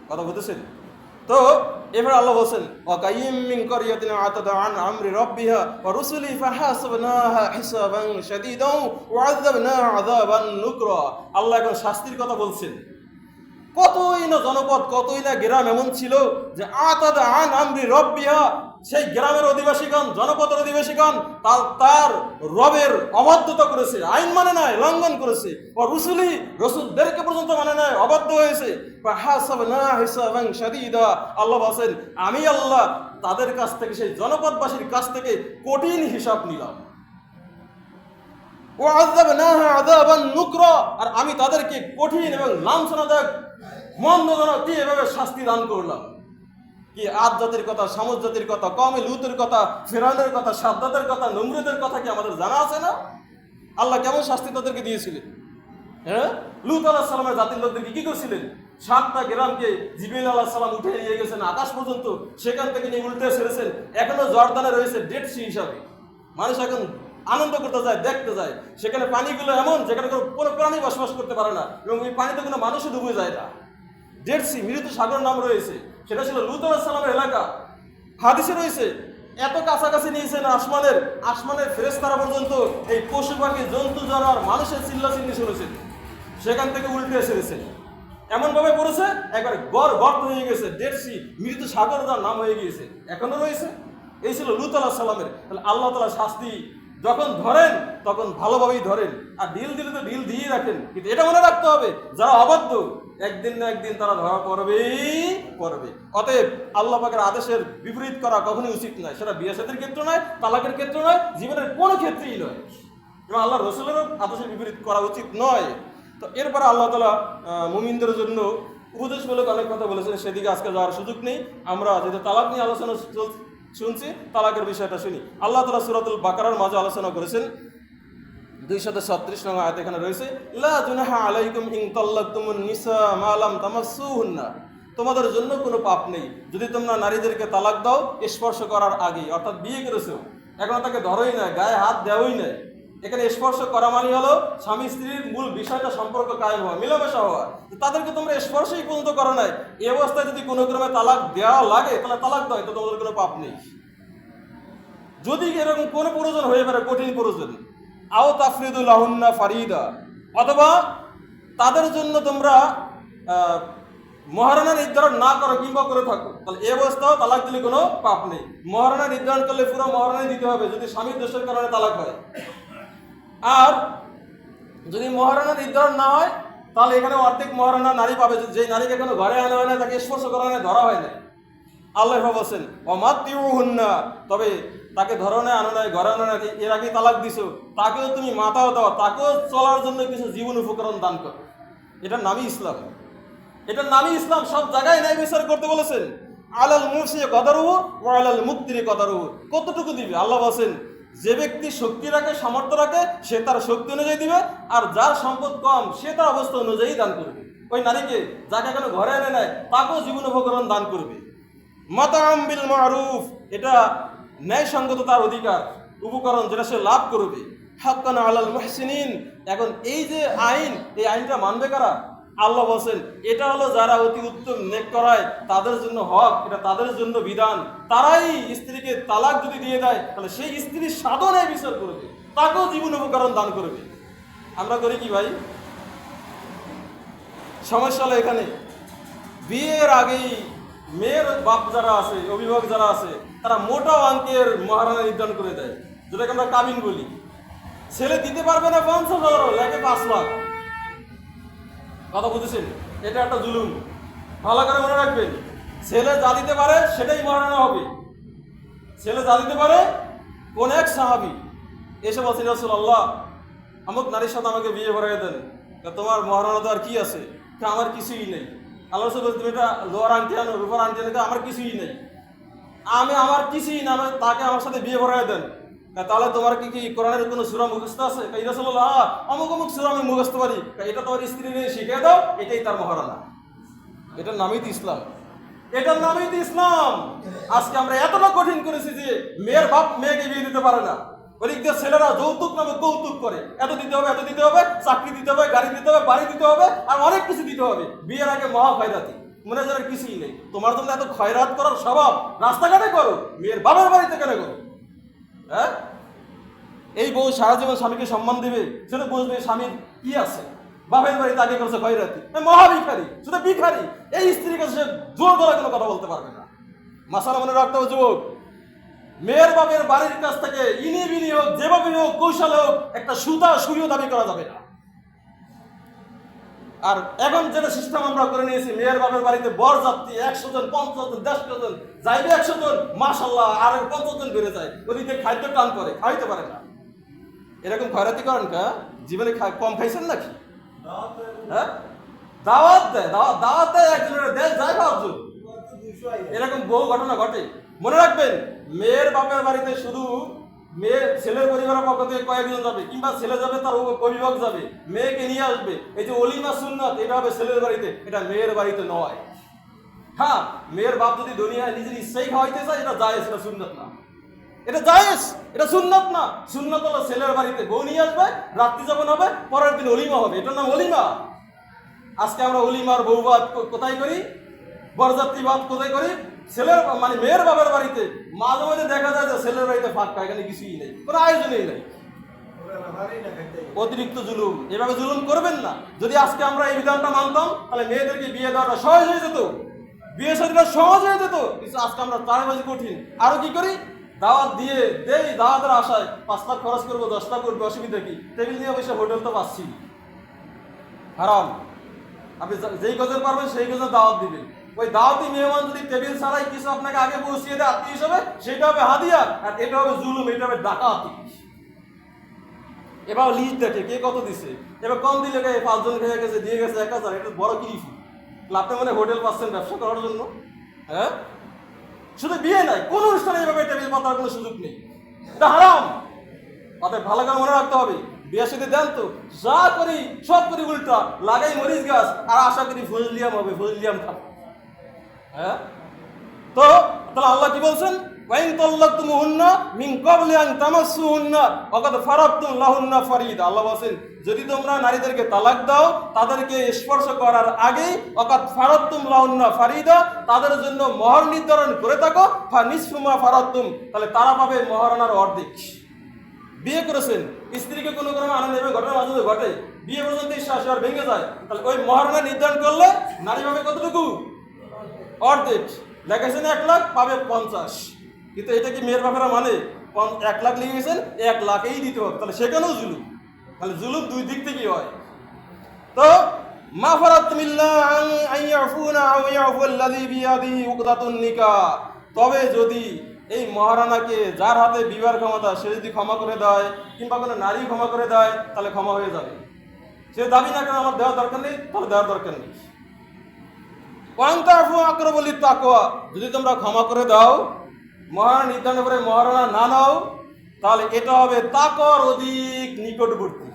Speaker 1: কথা বলতেছেন তো? এবার আল্লাহ বলেন ওয়াকাইয়িম মিন ক্বরিয়াতিন আতাদ আন আমরি রাব্বিহা ওয়া রুসুলি ফাহাসাবনাহা হিসাবান শাদীদান ওয়া আযাবনাহা আযাবান নুকরা। আল্লাহ এখন শাস্তির কথা বলছেন। কতই না জনপদ, কতই না গ্রাম এমন ছিল যে আতাদ আন আমরি রাব্বিহা, সেই গ্রামের অধিবাসীগণ, জনপদের অধিবাসীগণ তার রবের অবাধ্যতা করেছে, আইন মানে নাই, লঙ্ঘন করেছে। ও রুসুলি, রসুলদেরকে পর্যন্ত মানে নাই, অবাধ্য হয়েছে। ফাহাসাবনাহা হিসাবান শাদীদা, আল্লাহ বলেন আমি আল্লাহ তাদের কাছ থেকে, সেই জনপদবাসীর কাছ থেকে কঠিন হিসাব নিলাম। ও আযাবনাহা আযাবান নুকরা, আর আমি তাদেরকে কঠিন এবং লাঞ্ছনাদায়ক, মন্দজনক দিয়ে এভাবে শাস্তি দান করলাম। কি আদ জাতির কথা, সামুদ জাতির কথা, কওমে লূতের কথা, ফিরআউনের কথা, সাদ্দাতের কথা, নমরুদের কথা কি আমাদের জানা আছে না? আল্লাহ কেমন শাস্তি তাদেরকে দিয়েছিলেন? হ্যাঁ, লূত আলাইহিস সালামের জাতির লোকদেরকে কি করেছিলেন? 7টা গ্রামকে জিবরিল আলাইহিস সালাম উঠে নিয়ে গেছেন আকাশ পর্যন্ত, সেখান থেকে নিয়ে উল্টে ছেড়েছেন। এখনো জর্দানে রয়েছে ডেড সি হিসাবে, মানুষ এখন আনন্দ করতে যায়, দেখতে যায়। সেখানে পানিগুলো এমন যেখানে কোনো প্রাণী বসবাস করতে পারে না, এবং এই পানিতে কোনো মানুষও ডুবে যায় না। ডেড সি, মৃত সাগর নাম রয়েছে, সেটা ছিল লূত আলাইহিস সালামের এলাকা। হাদিসে রয়েছে এত কাছাকাছি নিয়েছেন আসমানের ফেরেশতারা পর্যন্ত এই পশু পাখি, জন্তু জানোয়ার, মানুষের চিল্লাচিল্লি শুনেছেন, সেখান থেকে উল্টে ছেড়েছেন। এমন ভাবে পড়েছে একবার গর্ত হয়ে গেছে, ডেড সি, মৃত সাগর যার নাম হয়ে গিয়েছে, এখনো রয়েছে। এই ছিল লূত আলাইহিস সালামের। তাহলে আল্লাহ তাআলা শাস্তি যখন ধরেন তখন ভালোভাবেই ধরেন, আর ঢিল দিলে তো ঢিল দিয়ে রাখেন, কিন্তু এটা মনে রাখতে হবে যারা অবাধ্য একদিন না একদিন তারা ধরা পড়বে। অতএব আল্লাহ পাকের আদেশের বিপরীত করা কখনোই উচিত নয়, সেটা বিয়ে শাদীর ক্ষেত্রে নয়, তালাকের ক্ষেত্রে নয়, জীবনের কোনো ক্ষেত্রেই নয়, এবং আল্লাহ রসুলেরও আদেশের বিপরীত করা উচিত নয়। তো এরপরে আল্লাহ তাআলা মুমিনদের জন্য উপদেশমূলক অনেক কথা বলেছেন, সেদিকে আজকে যাওয়ার সুযোগ নেই। আমরা যেহেতু তালাক নিয়ে আলোচনা শুনছি, তালাকের বিষয়টা শুনি। আল্লাহ তাআলা সূরাতুল বাকারার মাঝে আলোচনা করেছেন 236 নং আয়াত এখানে রয়েছে, লা জুনাহা আলাইকুম ইন তাল্লাকতুমুন নিসা মা লাম তামাসসুহুন্না, তোমাদের জন্য কোনো পাপ নেই যদি তোমরা নারীদেরকে তালাক দাও স্পর্শ করার আগে, অর্থাৎ বিয়ে করেছো এখনো তাকে ধরোই নাই, গায়ে হাত দেওয়াই নাই। এখানে স্পর্শ করা মানে হলো স্বামী স্ত্রীর মূল বিষয়টা সম্পর্ক কায়েম হওয়া, মেলামেশা হওয়া। তাদেরকে তোমরা স্পর্শই পর্যন্ত করো নাই। এই অবস্থায় যদি কোনো ক্রমে তালাক দেওয়া লাগে তাহলে তালাক দাও, তো তোমাদের কোনো পাপ নেই। যদি এরকম কোনো প্রয়োজন হয়ে পারে, কঠিন প্রয়োজন, আও তাফরিদুল লাহুন্না ফারিদা, অথবা তাদের জন্য তোমরা মহারণা নির্ধারণ না করো কিংবা করে থাকো, তাহলে এই অবস্থাও তালাক দিলে কোনো পাপ নেই। মহারণা নির্ধারণ করলে পুরো মহারণাই দিতে হবে যদি স্বামীর দোষের কারণে তালাক হয়। আর যদি মহারণা নির্ধারণ না হয় তাহলে এখানে অর্ধেক মহারণা নারী পাবে, যে নারীকে কোনো ঘরে আনা হয় না, তাকে স্পর্শ করা হয় না, ধরা হয় না। আল্লাহ বলছেন অমাত্তিউহুন্না, তবে তাকে ধরনে আনো নাই, ঘরে আনো নাই, এর আগে তালাক দিছো, তাকেও তুমি মাথাও দাও, তাকেও চলার জন্য কিছু জীবন উপকরণ দান করো। এটার নামই ইসলাম, এটার নামই ইসলাম। সব জায়গায় ন্যায় বিচার করতে বলেছেন। আলাল মুসি কদারুহু ওয়া আলাল মুকতিরি কদারুহু, কতটুকু দিবে? আল্লাহ বলেন যে ব্যক্তি শক্তি রাখে, সামর্থ্য রাখে, সে তার শক্তি অনুযায়ী দিবে, আর যার সম্পদ কম সে তার অবস্থা অনুযায়ী দান করবে। ওই নারীকে যাকে এখনো ঘরে এনে নেয় তাকেও জীবন উপকরণ দান করবে। মাতাআম বিল মারুফ, এটা ন্যায়সঙ্গত তার অধিকার, উপকরণ যেটা সে লাভ করবে। হাক্কান আলাল মুহসিনিন, এখন এই যে আইন, এই আইনটা মানবে কারা? আল্লাহ বলছেন এটা হলো যারা অতি উত্তম নেক করায়, তাদের জন্য হক, এটা তাদের জন্য বিধান। তারাই স্ত্রীকে তালাক যদি দিয়ে দেয় তাহলে সেই স্ত্রীর সাধনায় বিচার করবে, তাকেও জীবন উপকরণ দান করবে। আমরা করি কি ভাই? সমস্যা হলো এখানে বিয়ের আগেই মেয়ের বাপ যারা আছে, অভিভাবক যারা আছে, তারা মোটা অঙ্কের মহারণা নির্ধারণ করে দেয়, যেটাকে আমরা কাবিন বলি। ছেলে দিতে পারবে না 50,000, লাগে 5 লাখ। কথা বুঝেছেন? এটা একটা জুলুম, ভালো করে মনে রাখবেন। ছেলে যা দিতে পারে সেটাই মহারণা হবে। ছেলে যা দিতে পারে, কোন এক সাহাবী এসে বলছেন রাসূলুল্লাহ, আমুক নারীর সাথে আমাকে বিয়ে করাই দেন, তোমার মহারণা তো আর কি আছে? আমার কিছুই নেই। আল্লাহ রাসূল বলছেন তুমি এটা লোহার আংটি আনো, রূপার আংটি আনো, আমার কিছুই নেই, আমার কিছুই না, তাকে আমার সাথে বিয়ে করাই দেন। তাহলে তোমার কি কোরআনের কোনো সূরা মুখস্থ আছে? এই রাসূলুল্লাহ অমুক অমুক সূরা আমি মুখস্থ পারি। এটা তোমার স্ত্রীকে শিখিয়ে দাও, এটাই তার মহারণা। এটার নামই তো ইসলাম, এটার নামই তো ইসলাম। আজকে আমরা এতটা কঠিন করেছি যে মেয়ের বাপ মেয়েকে বিয়ে দিতে পারে না। ওদিক দিয়ে ছেলেরা যৌতুক নামে কৌতুক করে, এত দিতে হবে, এত দিতে হবে, চাকরি দিতে হবে, গাড়ি দিতে হবে, বাড়ি দিতে হবে, আর অনেক কিছু দিতে হবে। বিয়ের আগে মহা খয়রাতি, মনে হয় কিছুই নেই। তোমার জন্য এত খয়রাত করার স্বভাব রাস্তাঘাটে করো, মেয়ের বাবার বাড়িতে কেন করো? হ্যাঁ, এই বউ সারা জীবন স্বামীকে সম্মান দিবে, সেটা বুঝবে স্বামীর কি আছে। বাপের বাড়ি তাকে করছে খয়রাতি, মহা ভিখারি, শুধু ভিখারি। এই স্ত্রীর কাছে সে জোর গলায় কোনো কথা বলতে পারবে না। মাসালা মনে রাখতে হবে যুবক, মেয়ের বাপের বাড়ির কাছ থেকে ইনি বিনি হোক, যেভাবে হোক, কৌশলে হোক, একটা সুতা সুরিও দাবি করা যাবে না। আর এখন যেটা সিস্টেম আমরা করে নিয়েছি, মেয়ের বাপের বাড়িতে বর যাত্রী 100 জন, 50 জন, 150 জন, যাইবে 100 জন, মাশাআল্লাহ, আর 50 জন বেড়ে যায়। ওদিকে খাদ্য টান করে, খাইতে পারে না। এরকম খয়রাতি করেন কা? জীবনে কম খাইছেন নাকি? হ্যাঁ, দাওয়াত দেয়, দাওয়াত দেয়, একজনের দেয় যায় 5 জন। এরকম বহু ঘটনা ঘটে। মনে রাখবেন, মেয়ের বাপের বাড়িতে শুধু মেয়ে, ছেলের পরিবারের পক্ষ থেকে কয়েকজন যাবে, কিংবা ছেলে যাবে, তার অভিভাবক যাবে, মেয়েকে নিয়ে আসবে। এই যে ওলিমা সুন্নাত, এটা হবে ছেলের বাড়িতে, এটা মেয়ের বাড়িতে নয়। হ্যাঁ, মেয়ের বাপ যদি দুনিয়ায় নিজের ইচ্ছাই খাওয়াইতে চায়, এটা জায়েজ, এটা সুন্নাত না। এটা জায়েজ, এটা সুন্নাত না। সুন্নাত হলো ছেলের বাড়িতে বউ নিয়ে আসবে, রাত্রি যখন হবে পরের দিন ওলিমা হবে, এটার নাম ওলিমা। আজকে আমরা ওলিমার বউবাদ কোথায় করি, বরযাত্রী বাদ কোথায় করি? ছেলের মানে মেয়ের বাবার বাড়িতে। মাঝে মাঝে দেখা যায় যে ছেলের বাড়িতে ফাঁকা, এখানে কিছুই নেই, কোনো আয়োজনই নেই। অতিরিক্ত জুলুম, এভাবে জুলুম করবেন না। যদি আজকে আমরা এই বিধানটা মানতাম তাহলে মেয়েদেরকে বিয়ে দেওয়াটা সহজ হয়ে যেত, বিয়ে শাদীটা সহজ হয়ে যেত। কিন্তু আজকে আমরা তার মাঝে কঠিন। আরো কি করি? দাওয়াত দিয়ে দেই, দাওয়াতের আশায় 5 লাখ খরচ করবো, 10 লাখ করবো, অসুবিধা কি? টেবিল নিয়ে বসে হোটেল তো পাচ্ছি, হারাম। আপনি যেই গজের পারবেন সেই গজের দাওয়াত দিবেন। ওই দাওয়াতি মেহমান যদি টেবিল ছাড়াই কিছু আপনাকে আগে পৌঁছিয়ে দেয় আত্মীয় হিসাবে, সেটা হবে হাদিয়া, আর এটা হবে জুলুম, এটা হবে ডাকাতি। এবার লিস্ট দেখে কে কত দিছে, এবার কম দিলে 5 জন খেয়ে গেছে, দিয়ে গেছে 1000, এটা বড় কিরিফি। আপনি মানে হোটেল পাচ্ছেন ব্যবসা করার জন্য? হ্যাঁ, শুধু বিয়ে নাই, কোন অনুষ্ঠানে এভাবে টেবিল পাতার কোনো সুযোগ নেই, এটা হারাম। অতএব ভালো করে মনে রাখতে হবে, বিয়ে সাথে দেন তো যা করি সব করি উল্টা, লাগাই মরিচ গাছ, আর আশা করি ফজলিয়াম হবে, ফজলিয়াম খাবো। হ্যাঁ, তো তাহলে আল্লাহ কি বলছেন? ওয়াইন তাল্লাকতুমুহুন্না মিন ক্বাবলি আন তামাসসুহুন্না ওয়াকাদ ফারাদতুম লাহুন্না ফারিদা। আল্লাহ বলেন যদি তোমরা নারীদেরকে তালাক দাও তাদেরকে স্পর্শ করার আগে ওয়াকাদ ফারাদতুম লাহুন্না ফারিদা, তাদের জন্য মোহর নির্ধারণ করে থাকো, ফানিসফু মা ফারাদতুম, তাহলে তারা পাবে মোহরানার অর্ধেক। বিয়ে করেছেন, স্ত্রীকে কোনো কোনো আনন্দ নেবে, ঘটনা মাঝে মাঝে ঘটে, বিয়ে পর্যন্ত শ্বাস ভেঙে যায়, তাহলে ওই মহারণা নির্ধারণ করলে নারী পাবে কতটুকু? অর্ধেক। লেখেছেন 1 লাখ, পাবে 50। কিন্তু এটা কি মেয়ের বাপেরা মানে 1 লাখ লিখে গেছেন 1 লাখেই দিতে হবে, তাহলে সেখানেও জুলুম। তাহলে জুলুম দুই দিক থেকেই হয়। তো মা ফারাতুমিল্লাহ আন ইয়াফুনা আও ইয়াফুল্লাযী বিয়াদিহি উকদাতুন নিকাহ, তবে যদি এই মহারানাকে যার হাতে বিবাহের ক্ষমতা সে যদি ক্ষমা করে দেয় কিংবা কোনো নারী ক্ষমা করে দেয় তাহলে ক্ষমা হয়ে যাবে। সে দাবি না কেন আমার দেওয়ার দরকার নেই, তাহলে দেওয়ার দরকার নেই। ওয়ান্তাফু আকরাবু লিত্তাকওয়া, যদি তোমরা ক্ষমা করে দাও, মহারানা নির্ধারণ করে মহারানা না নাও, তাহলে এটা হবে তাকওয়ার অধিক নিকটবর্তী।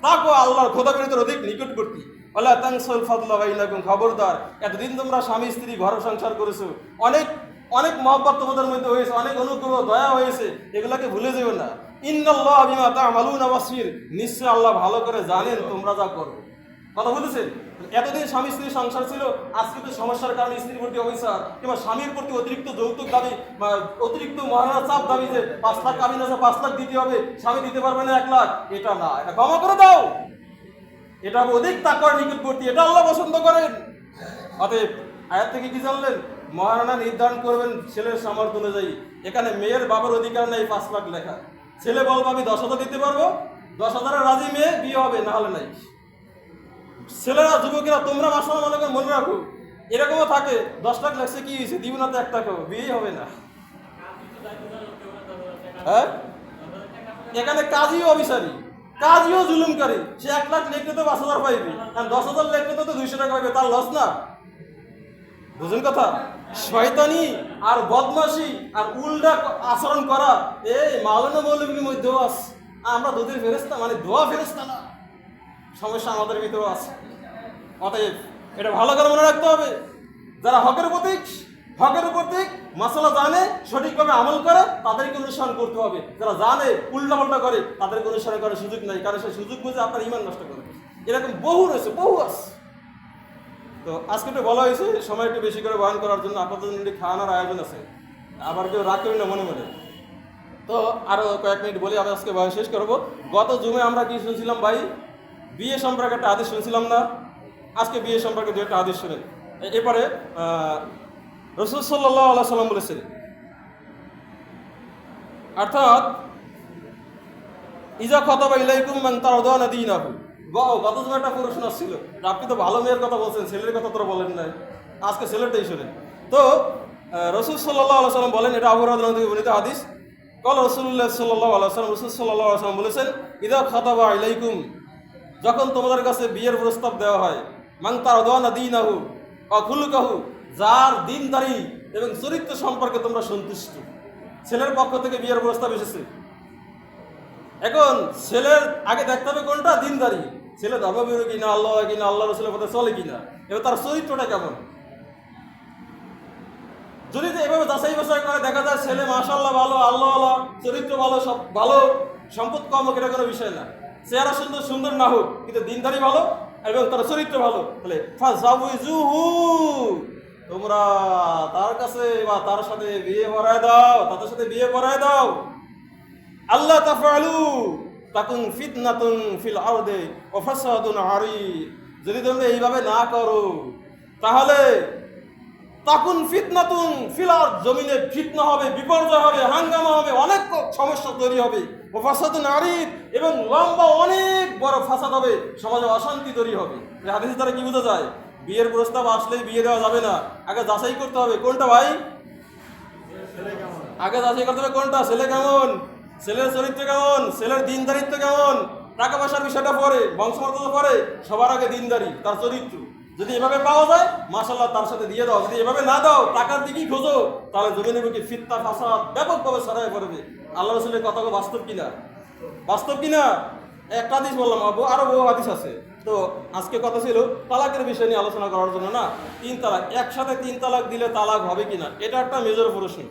Speaker 1: তাকওয়া আল্লাহর খোদাবিরতের অধিক নিকটবর্তী। ওয়ালা তানসাল ফাদলা বাইনাকুম, খবরদার এতদিন তোমরা স্বামী স্ত্রী ঘর সংসার করেছো, অনেক অনেক মহব্বত তোমাদের মধ্যে হয়েছে, অনেক অনুগ্রহ দয়া হয়েছে, এগুলাকে ভুলে যেও না। ইন্নাল্লাহা বিমা তা'মালুনা বাসীর, নিশ্চয় আল্লাহ ভালো করে জানেন তোমরা যা করো। কথা বুঝেছেন? এতদিন স্বামী স্ত্রী সংসার ছিল, আজকে তো সমস্যার কারণে স্ত্রীর প্রতি অবিচার কিংবা স্বামীর প্রতি অতিরিক্ত যৌতুক দাবি বা অতিরিক্ত মহারানা চাপ দাবি যে 5 লাখ কাবিন আছে 5 লাখ দিতে হবে, স্বামী দিতে পারবে না 1 লাখ, এটা না, এটা ক্ষমা করে দাও। এটা অধিক তাকওয়ার নিকটবর্তী, এটা আল্লাহ পছন্দ করেন। অতএব আয়াত থেকে কি জানলেন? মহারানা নির্ধারণ করবেন ছেলের সামর্থ্য অনুযায়ী। এখানে মেয়ের বাবার অধিকার নেই 5 লাখ লেখা। ছেলে বলবে আমি 10,000 দিতে পারবো, 10,000 রাজি মেয়ে, বিয়ে হবে, না হলে নাই। ছেলেরা যুবকেরা তোমরা মাসাল্লাহ মনে করে মনে রাখো, এরকমও থাকে 10 লাখ লাগছে কি হয়েছে, দিব না তো 1 টাকাও, বিয়ে হবে না। হ্যাঁ, এখানে কাজীও অবিচারী, কাজীও জুলুমকারী। সে 1 লাখ লিখতে তো 5,000 পাইবে, আর 10,000 লিখতে তো 200 টাকা পাইবে, তার লস না? বুঝুন কথা? শয়তানি আর বদমাশি আর উল্টা আচরণ করা এই মাওলানা মৌলভীর মধ্যেও আছে। আমরা দুধের ফেরেশতা, মানে দোয়া ফেরেশতা না, সমস্যা আমাদের ভিতরেও আছে। অতএব এটা ভালো করে মনে রাখতে হবে, যারা হকের প্রতীক মাসালা জানে, সঠিকভাবে আমল করে, তাদেরকে অনুসরণ করতে হবে। যারা জানে উল্টাপাল্টা করে, তাদেরকে অনুসরণ করার সুযোগ নাই, কারণ সেই সুযোগ বুঝে আপনার ঈমান নষ্ট করে। এরকম বহু রয়েছে, বহু আছে। তো আজকে একটু বলা হয়েছে সময় একটু বেশি করে বয়ান করার জন্য, আপনাদের জন্য খাওয়ানোর আয়োজন আছে, আবার কেউ রাগ করি না মনে মনে। তো আরও কয়েক মিনিট বলে আমি আজকে বয়ান শেষ করবো। গত জুমে আমরা কি শুনছিলাম ভাই? বিয়ে সম্পর্কে একটা হাদিস শুনছিলাম না? আজকে বিয়ে সম্পর্কে 2টা হাদিস শুনেন। এরপরে রাসূল সাল্লাল্লাহু আলাইহি সাল্লাম বলেছেন, অর্থাৎ ইজা খাতাবা ইলাইকুম মান তারদাউনা দীনাহু। গত জুমে একটা প্রশ্ন আসছিল, আপনি তো ভালো মেয়ের কথা বলছেন, ছেলের কথা তো বলেন নাই, আজকে ছেলেটাই শোনেন। তো রাসূল সাল্লাল্লাহু আলাইহি সাল্লাম বলেন, এটা আবু হুরায়রা থেকে বর্ণিত হাদিস, ক্বাল রাসূলুল্লাহ সাল্লাল্লাহু আলাইহি সাল্লাম, রাসূল সাল্লাল্লাহু আলাইহি সাল্লাম বলেছেন, ইজা খাতাবা ইলাইকুম, যখন তোমাদের কাছে বিয়ের প্রস্তাব দেওয়া হয়, মান তারদাউনা দীনাহু ওয়া খুলুকাহু, যার দিনদারি এবং চরিত্র সম্পর্কে তোমরা সন্তুষ্ট। ছেলের পক্ষ থেকে বিয়ের প্রস্তাব এসেছে, এখন ছেলের আগে দেখতে হবে কোনটা? দিনদারি। ছেলে ধর্মবিরোধী কিনা, আল্লাহ কিনা, আল্লাহ রসুলের পথে চলে কিনা, এবার তার চরিত্রটা কেমন। যদি এভাবে যাচাই বাছাই করে দেখা যায় ছেলে মাশাআল্লাহ ভালো, আল্লাহ আল্লাহ, চরিত্র ভালো, সব ভালো, সম্পদ কম হোক, এটা কোনো বিষয় না। চেহারা সুন্দর না হোক, কিন্তু দিনদারি ভালো এবং তার চরিত্র ভালো, তাহলে ফাযাউজুহু, তোমরা তার কাছে বা তার সাথে বিয়ে পড়ায় দাও, তাদের সাথে বিয়ে পড়ায় দাও। আল্লাহ তাফআলু তাকুন ফিতনাতুন ফিল আরদি ওয়া ফাসাদুন আরিদ, যদি তোমরা এইভাবে না করো তাহলে তাকুন ফিতনাতুন ফিল আরদ, জমিনে ফিতনা হবে, বিপর্যয় হবে, হাঙ্গামা হবে, অনেক সমস্যা তৈরি হবে। ওয়া ফাসাদুন আরিদ, এবং লম্বা অনেক বড় ফাসাদ হবে, সমাজে অশান্তি তৈরি হবে। এই হাদিস দ্বারা কি বোঝা যায়? বিয়ের প্রস্তাব আসলেই বিয়ে দেওয়া যাবে না, আগে যাচাই করতে হবে কোনটা ভাই, আগে যাচাই করতে হবে কোনটা, ছেলে কেমন, ছেলের চরিত্র কেমন, ছেলের দিনদারিত্ব কেমন, টাকা পয়সার বিষয়টা পরে, বংশমর্যাদা পরে, সবার আগে দিনদারি, তার চরিত্র। যদি এভাবে পাওয়া যায় মাশাআল্লাহ তার সাথে দিয়ে দাও, যদি এভাবে না দাও, টাকার দিকেই খোঁজো, তাহলে জমিনের বুকে ফিতনা ফাসাদ ব্যাপকভাবে ছড়ায় পড়বে। আল্লাহ রাসূলের কথাগুলো বাস্তব কিনা? একটা হাদিস বললাম, আরো বহু হাদিস আছে। তো আজকে কথা ছিল তালাকের বিষয় নিয়ে আলোচনা করার জন্য না, 3 তালাক, একসাথে 3 তালাক দিলে তালাক হবে কিনা, এটা একটা মেজর প্রশ্ন।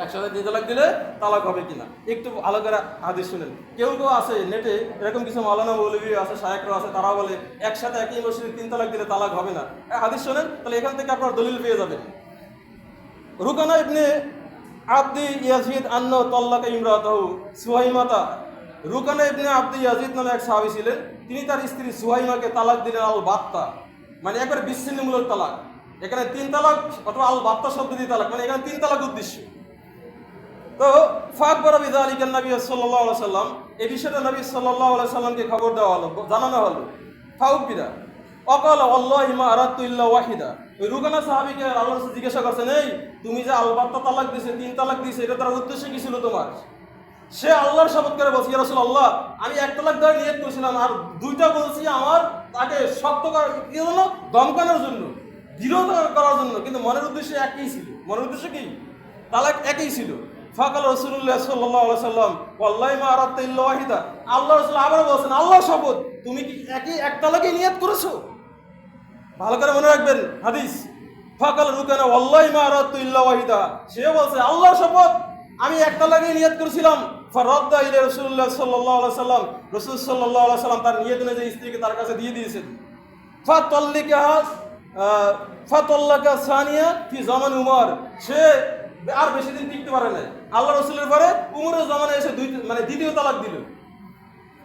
Speaker 1: একসাথে 3 তালাক দিলে তালাক হবে কিনা একটু ভালো করে হাদিস শুনেন। কেউ কেউ আছে নেটে এরকম কিছু মাওলানা মৌলভী আছে, শায়েখরা আছে, তারা বলে একসাথে একই মসজিদে 3 তালাক দিলে তালাক হবে না। হাদিস শোনেন, তাহলে এখান থেকে আপনার দলিল পেয়ে যাবেন। রুকানা ইবনে আব্দি ইয়াজিদ আন্না তাল্লাকা ইমরাতাহু সুহাইমাতা। রুকানা ইবনে আব্দি ইয়াজিদ নামে এক সাহাবী ছিলেন, তিনি তার স্ত্রী সুহাইমাকে তালাক দিলেন আল বাত্তা, মানে একবারে বিচ্ছিন্নমূলক তালাক। এখানে 3 তালাক অথবা আল বাত্তা শব্দ দিয়ে তালাক, মানে এখানে 3 তালাক উদ্দেশ্য। তো ফাকবার বিযালিকা নবী সাল্লাল্লাহু আলাইহি সাল্লাম, এই বিষয়টা নবী সাল্লাল্লাহু আলাইহি সাল্লামকে খবর দেওয়া হলো, জানানো হলো। ফাউকিরা অকাল আল্লাহি মা আরাদতু ইল্লা ওয়াহিদা। ওই রুকানা সাহাবীকে আল্লাহর রাসূল জিজ্ঞাসা করছেন, এই তুমি যে আল বাত্তা তালাক দিয়েছে, 3 তালাক দিয়েছে, এটা তার উদ্দেশ্য কি ছিল তোমার? সে আল্লাহর শপথ করে বলছে, ইয়া রাসূলুল্লাহ, আমি 1 তালাক দেওয়ার নিয়ত করেছিলাম, আর 2টা বলছি আমার তাকে শক্ত করার জন্য, দমকানোর জন্য, দৃঢ় করার জন্য, কিন্তু মনের উদ্দেশ্য একই ছিল। মনের উদ্দেশ্য কি? তালাক একই ছিল। ফাকাল রাসূলুল্লাহ সাল্লাল্লাহু আলাইহি সাল্লাম ওয়াল্লাহি মা আরাদতু ইল্লা ওয়াহিদা। আল্লাহর রাসূল আবার বলেন, আল্লাহর শপথ, তুমি কি একই 1 তালাকই নিয়ত করেছো? ভালো করে মনে রাখবেন হাদিস। ফাকাল রুকানা ওয়াল্লাহি মা আরাদতু ইল্লা ওয়াহিদা, সে বলছে আল্লাহর শপথ, আমি 1 তালাকই নিয়ত করেছিলাম। ফারাদ্দা ইলা রাসূলুল্লাহ সাল্লাল্লাহু আলাইহি সাল্লাম, রাসূল সাল্লাল্লাহু আলাইহি সাল্লাম তার নিয়ত অনুযায়ী স্ত্রীকে তার কাছে দিয়ে দিয়েছেন। ফাতাল্লাকা সানিয়া ফি জামান উমর, সে আর বেশি দিন টিকতে পারে না। আল্লাহ রাসূলের পরে উমরের জামানায় এসে দ্বিতীয় তালাক দিল।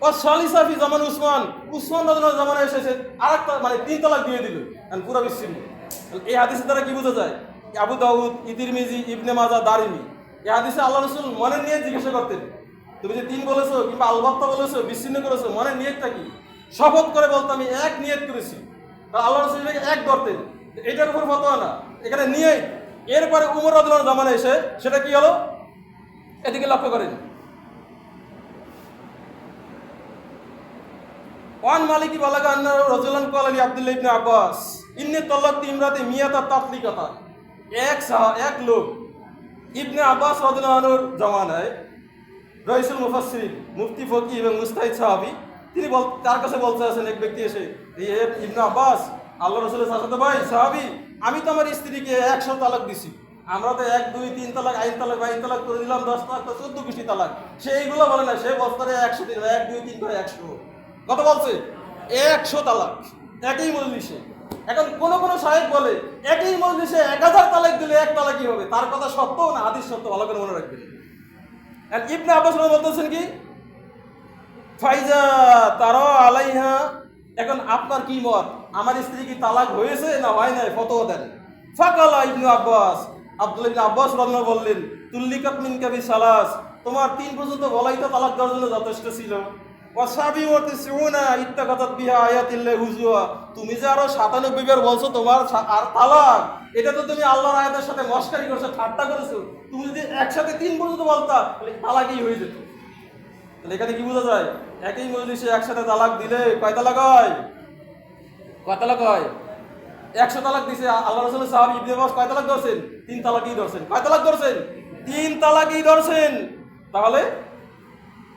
Speaker 1: ও সালিসা ফি জামান উসমান, উসমান রাদিয়াল্লাহু জামানায় এসে আরেকটা, মানে 3 তালাক দিয়ে দিল। আর পুরো বিচ্ছিন্ন। এই হাদিসের দ্বারা কি বোঝা যায়? আবু দাউদ, তিরমিজি, ইবনে মাজাহ, দারিমি, এই হাদিসে আল্লাহ রাসূল মনের নিয়ত জিজ্ঞাসা করতেন, তুমি যে 3 বলেছো কিংবা আলবাত্তা বলেছো, বিচ্ছিন্ন করেছো, মনের নিয়তটা কি? শপথ করে বলতো আমি 1 নিয়ত করেছি। আল্লাহ রাসূল এটাকে 1 ধরতেন। এটার উপর ফতোয়া না, এখানে নিয়ত। এরপরে উমর রাদিয়াল্লাহু জামানায় এসে সেটা কি হলো, এদিকে লক্ষ্য করেন। ওয়ান মালিকি বালাগা আন্না রাজুলান ক্বালা লি আব্দুল্লাহ ইবনে আব্বাস ইন্নী তালাকতু ইমরাতি মিয়াতা তাতলিকাতা। এক লোক ইবনে আব্বাস রাদিয়াল্লাহু আনহুর জামানায় রাইসুল মুফাসসিরিন, মুফতি, ফকি এবং মুজতাহিদ সাহাবী, তিনি তার কাছে বলতে আছেন এক ব্যক্তি এসে, ইবনে আব্বাস, আল্লাহ রাসূলের চাচাতো ভাই সাহাবী, আমি তো আমার স্ত্রীকে 100 তালাক দিছি। আমরা তো 1, 2, 3 তালাক, 8 তালাক, 22 তালাক করে দিলাম, 10 তালাক, 14 কুষ্টি তালাক। সে এইগুলো বলে না, সে বছরে 100 দিন, 1, 2, 3 করে 100। কত বলছে? 100 তালাক একই মজলিসে। এখন কোন কোন সাহেব বলে একই মজলিসে 1000 তালাক দিলে 1 তালাকই হবে। তার কথা সত্য না হাদিস সত্য? ভালো করে মনে রাখবেন। আর ইবনে আব্বাস বলতেছেন কি, ফাইজা তারা আলাইহা, এখন আপনার কি মত, আমার স্ত্রী কি তালাক হয়েছে না হয় নাই, ফতোয়া দেন। ফাকালা ইবনে আব্বাস, আব্দুল্লাহ ইবনে আব্বাস রাদিয়াল্লাহু আনহু বললেন, তুল্লিকাত মিনকা বিসালাস, তোমার 3 পর্যন্ত বলাই তো তালাক দেওয়ার জন্য যথেষ্ট ছিল। ওয়াসাবি ওয়া তিসউনা ইত্তাকাতাত বিহা আয়াতিল্লাহি হুজুয়া, তুমি যে আরো 97 বার বলছো তোমার আর তালাক, এটা তো তুমি আল্লাহর আয়াতের সাথে মশকারি করছো, ঠাট্টা করেছো। তুমি যদি একসাথে 3 পর্যন্ত বলতা তাহলে তালাকই হয়ে যেত। তাহলে এখানে কি বোঝা যায়? একই মজলিসে একসাথে তালাক দিলে কয় তালাক হয়? কয় তালাক হয়? 100 তালাক দিছে আল্লাহ রাসূলের সাহাবী ইবনে আব্বাস, কয় তালাক ধরছেন? 3 তালাকই ধরছেন। কয় তালাক ধরছেন? 3 তালাকই ধরছেন। তাহলে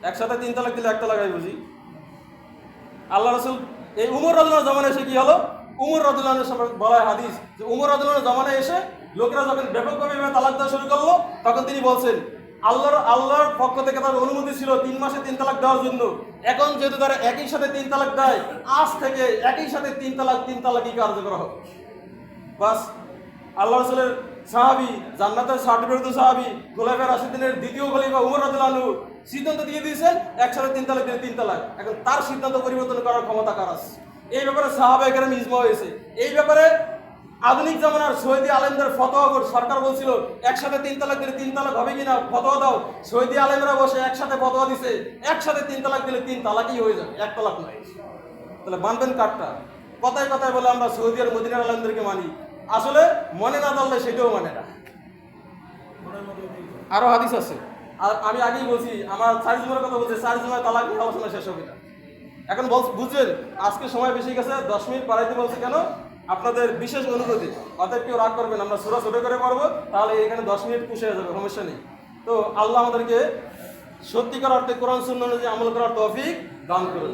Speaker 1: একসাথে 3 তালাক দিলে 1 তালাক হয় বুঝি? আল্লাহ রাসূল এই উমর রাদিয়াল্লাহু জামানায় এসে কি হলো? উমর রাদিয়াল্লাহু আনহু সম্পর্কে বলা হয় হাদিস যে উমর রাদিয়াল্লাহু জামানায় এসে লোকেরা যখন ব্যাপকভাবে তালাক দেওয়া শুরু করলো, তখন তিনি বলছেন আল্লাহর পক্ষ থেকে তার অনুমতি ছিল 3 মাসে 3 তালাক দেওয়ার জন্য। এখন যেহেতু তারা একই সাথে 3 তালাক দেয়, আজ থেকে একই সাথে 3 তালাকই কার্যকর হবে। বাস, আল্লাহ রাসূলের সাহাবী, জান্নাতের সার্টিফিকেট সাহাবী, খোলাফায়ে রাশিদিনের দ্বিতীয় খলিফা উমর রাদিয়াল্লাহু আনহু সিদ্ধান্ত দিয়ে দিয়েছেন একসাথে 3 তালাক দিলে 3 তালাক। এখন তার সিদ্ধান্ত পরিবর্তন করার ক্ষমতা কার আছে? এই ব্যাপারে সাহাবায়ে কেরাম ইজমা হয়েছে। এই ব্যাপারে আধুনিক জামানার সৌদি আলেমদের ফতোয়া করে সরকার বলছিল একসাথে 3 তালাক দিলে 3 তালাক হবে কিনা ফতোয়া দাও। সৌদি আলেমরা বসে একসাথে ফতোয়া দিছে একসাথে 3 তালাক দিলে 3 তালাকই হয়ে যাবে, 1 তালাক নয়। তাহলে মানবেন কারটা? কথায় কথায় বলে আমরা সৌদি আর মদিনার আলেমদেরকে মানি, আসলে মনে না জানলে সেটাও মানে না। আরো হাদিস আছে, আর আমি আগেই বলছি আমার 4 জুমার কথা বলছি, 4 জুমায় তালাক নিয়ে আলোচনা শেষ হবে না। এখন বুঝছেন আজকে সময় বেশি গেছে, 10 মিনিট বাড়াইতে বলছি কেন? আপনাদের বিশেষ অনুরোধে, অতএব কেউ রাগ করবেন, আমরা সূরা ছোট করে পড়বো, তাহলে এখানে 10 মিনিট পুষে যাবে, সমস্যা নেই। তো আল্লাহ আমাদেরকে সত্যিকার অর্থে কোরআন সুন্নাহ অনুযায়ী আমল করার তৌফিক দান করুন।